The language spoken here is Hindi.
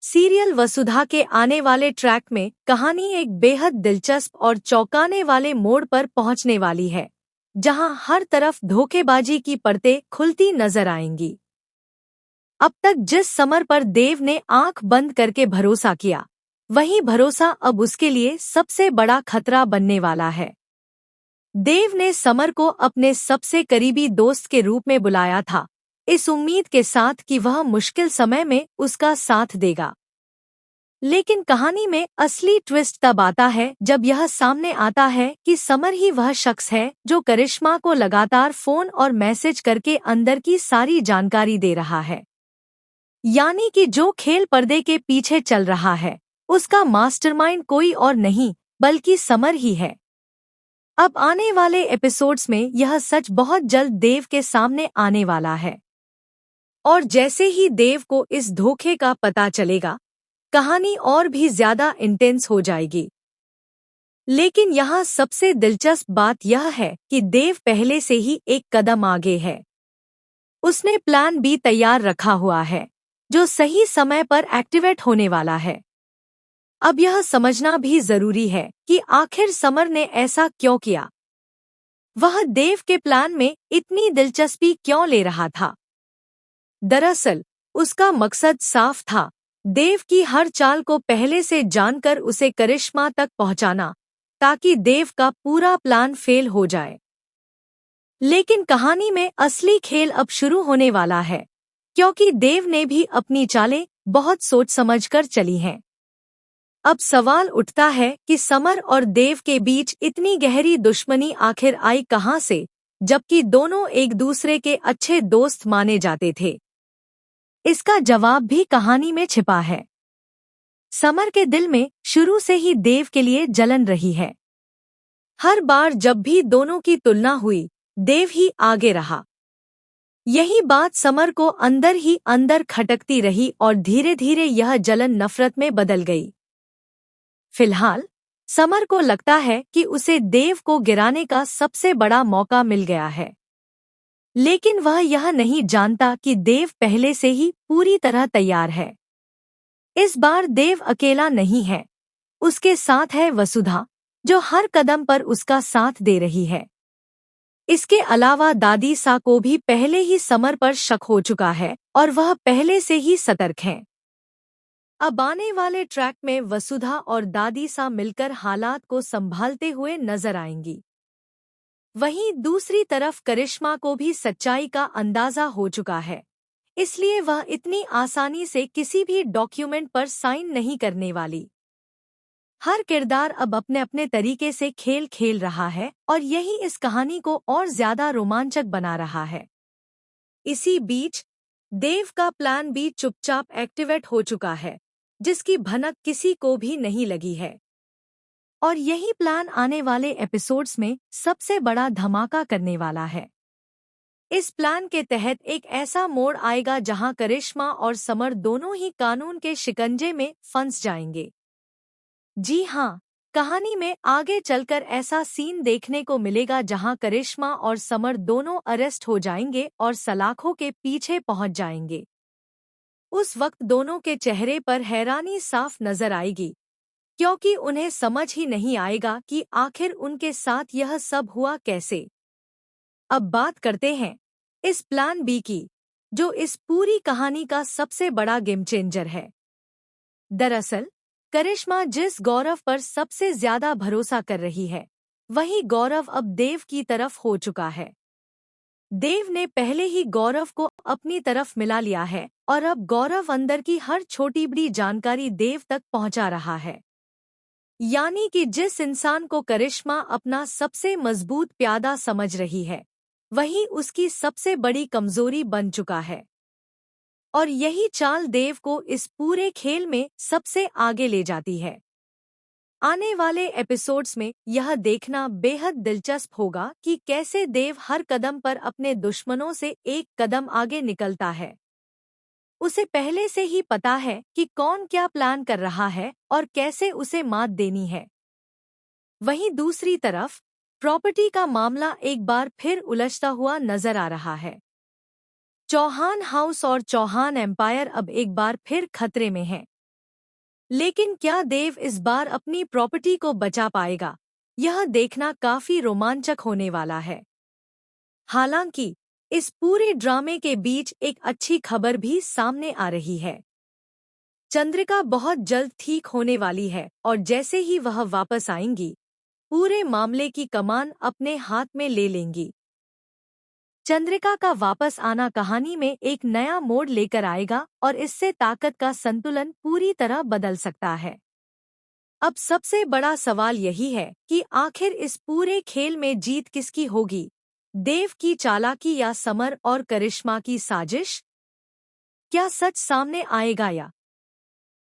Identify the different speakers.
Speaker 1: सीरियल वसुधा के आने वाले ट्रैक में कहानी एक बेहद दिलचस्प और चौंकाने वाले मोड़ पर पहुंचने वाली है, जहां हर तरफ धोखेबाजी की परतें खुलती नजर आएंगी। अब तक जिस समर पर देव ने आंख बंद करके भरोसा किया, वही भरोसा अब उसके लिए सबसे बड़ा खतरा बनने वाला है। देव ने समर को अपने सबसे करीबी दोस्त के रूप में बुलाया था, इस उम्मीद के साथ कि वह मुश्किल समय में उसका साथ देगा। लेकिन कहानी में असली ट्विस्ट तब आता है जब यह सामने आता है कि समर ही वह शख्स है जो करिश्मा को लगातार फोन और मैसेज करके अंदर की सारी जानकारी दे रहा है। यानी कि जो खेल पर्दे के पीछे चल रहा है, उसका मास्टरमाइंड कोई और नहीं बल्कि समर ही है। अब आने वाले एपिसोड्स में यह सच बहुत जल्द देव के सामने आने वाला है, और जैसे ही देव को इस धोखे का पता चलेगा, कहानी और भी ज्यादा इंटेंस हो जाएगी। लेकिन यहाँ सबसे दिलचस्प बात यह है कि देव पहले से ही एक कदम आगे है। उसने प्लान बी तैयार रखा हुआ है, जो सही समय पर एक्टिवेट होने वाला है। अब यह समझना भी जरूरी है कि आखिर समर ने ऐसा क्यों किया। वह देव के प्लान में इतनी दिलचस्पी क्यों ले रहा था। दरअसल उसका मकसद साफ था, देव की हर चाल को पहले से जानकर उसे करिश्मा तक पहुंचाना, ताकि देव का पूरा प्लान फेल हो जाए। लेकिन कहानी में असली खेल अब शुरू होने वाला है, क्योंकि देव ने भी अपनी चालें बहुत सोच समझकर चली हैं। अब सवाल उठता है कि समर और देव के बीच इतनी गहरी दुश्मनी आखिर आई कहां से, जबकि दोनों एक दूसरे के अच्छे दोस्त माने जाते थे। इसका जवाब भी कहानी में छिपा है। समर के दिल में शुरू से ही देव के लिए जलन रही है। हर बार जब भी दोनों की तुलना हुई, देव ही आगे रहा। यही बात समर को अंदर ही अंदर खटकती रही और धीरे धीरे यह जलन नफरत में बदल गई। फिलहाल समर को लगता है कि उसे देव को गिराने का सबसे बड़ा मौका मिल गया है। लेकिन वह यह नहीं जानता कि देव पहले से ही पूरी तरह तैयार है। इस बार देव अकेला नहीं है, उसके साथ है वसुधा, जो हर कदम पर उसका साथ दे रही है। इसके अलावा दादी सा को भी पहले ही समर पर शक हो चुका है और वह पहले से ही सतर्क हैं। अब आने वाले ट्रैक में वसुधा और दादी सा मिलकर हालात को संभालते हुए नजर आएंगी। वहीं दूसरी तरफ करिश्मा को भी सच्चाई का अंदाजा हो चुका है, इसलिए वह इतनी आसानी से किसी भी डॉक्यूमेंट पर साइन नहीं करने वाली। हर किरदार अब अपने अपने तरीके से खेल खेल रहा है और यही इस कहानी को और ज्यादा रोमांचक बना रहा है। इसी बीच देव का प्लान भी चुपचाप एक्टिवेट हो चुका है, जिसकी भनक किसी को भी नहीं लगी है। और यही प्लान आने वाले एपिसोड्स में सबसे बड़ा धमाका करने वाला है। इस प्लान के तहत एक ऐसा मोड़ आएगा जहां करिश्मा और समर दोनों ही कानून के शिकंजे में फंस जाएंगे। जी हाँ, कहानी में आगे चलकर ऐसा सीन देखने को मिलेगा जहां करिश्मा और समर दोनों अरेस्ट हो जाएंगे और सलाखों के पीछे पहुंच जाएंगे। उस वक्त दोनों के चेहरे पर हैरानी साफ नजर आएगी, क्योंकि उन्हें समझ ही नहीं आएगा कि आखिर उनके साथ यह सब हुआ कैसे। अब बात करते हैं इस प्लान बी की, जो इस पूरी कहानी का सबसे बड़ा गेम चेंजर है। दरअसल करिश्मा जिस गौरव पर सबसे ज्यादा भरोसा कर रही है, वही गौरव अब देव की तरफ हो चुका है। देव ने पहले ही गौरव को अपनी तरफ मिला लिया है और अब गौरव अंदर की हर छोटी बड़ी जानकारी देव तक पहुंचा रहा है। यानी कि जिस इंसान को करिश्मा अपना सबसे मजबूत प्यादा समझ रही है, वही उसकी सबसे बड़ी कमजोरी बन चुका है। और यही चाल देव को इस पूरे खेल में सबसे आगे ले जाती है। आने वाले एपिसोड्स में यह देखना बेहद दिलचस्प होगा कि कैसे देव हर कदम पर अपने दुश्मनों से एक कदम आगे निकलता है। उसे पहले से ही पता है कि कौन क्या प्लान कर रहा है और कैसे उसे मात देनी है। वहीं दूसरी तरफ प्रॉपर्टी का मामला एक बार फिर उलझता हुआ नजर आ रहा है। चौहान हाउस और चौहान एम्पायर अब एक बार फिर खतरे में है, लेकिन क्या देव इस बार अपनी प्रॉपर्टी को बचा पाएगा? यह देखना काफी रोमांचक होने वाला है। हालांकि इस पूरे ड्रामे के बीच एक अच्छी खबर भी सामने आ रही है। चंद्रिका बहुत जल्द ठीक होने वाली है और जैसे ही वह वापस आएंगी, पूरे मामले की कमान अपने हाथ में ले लेंगी। चंद्रिका का वापस आना कहानी में एक नया मोड़ लेकर आएगा और इससे ताकत का संतुलन पूरी तरह बदल सकता है। अब सबसे बड़ा सवाल यही है कि आखिर इस पूरे खेल में जीत किसकी होगी, देव की चालाकी या समर और करिश्मा की साजिश? क्या सच सामने आएगा या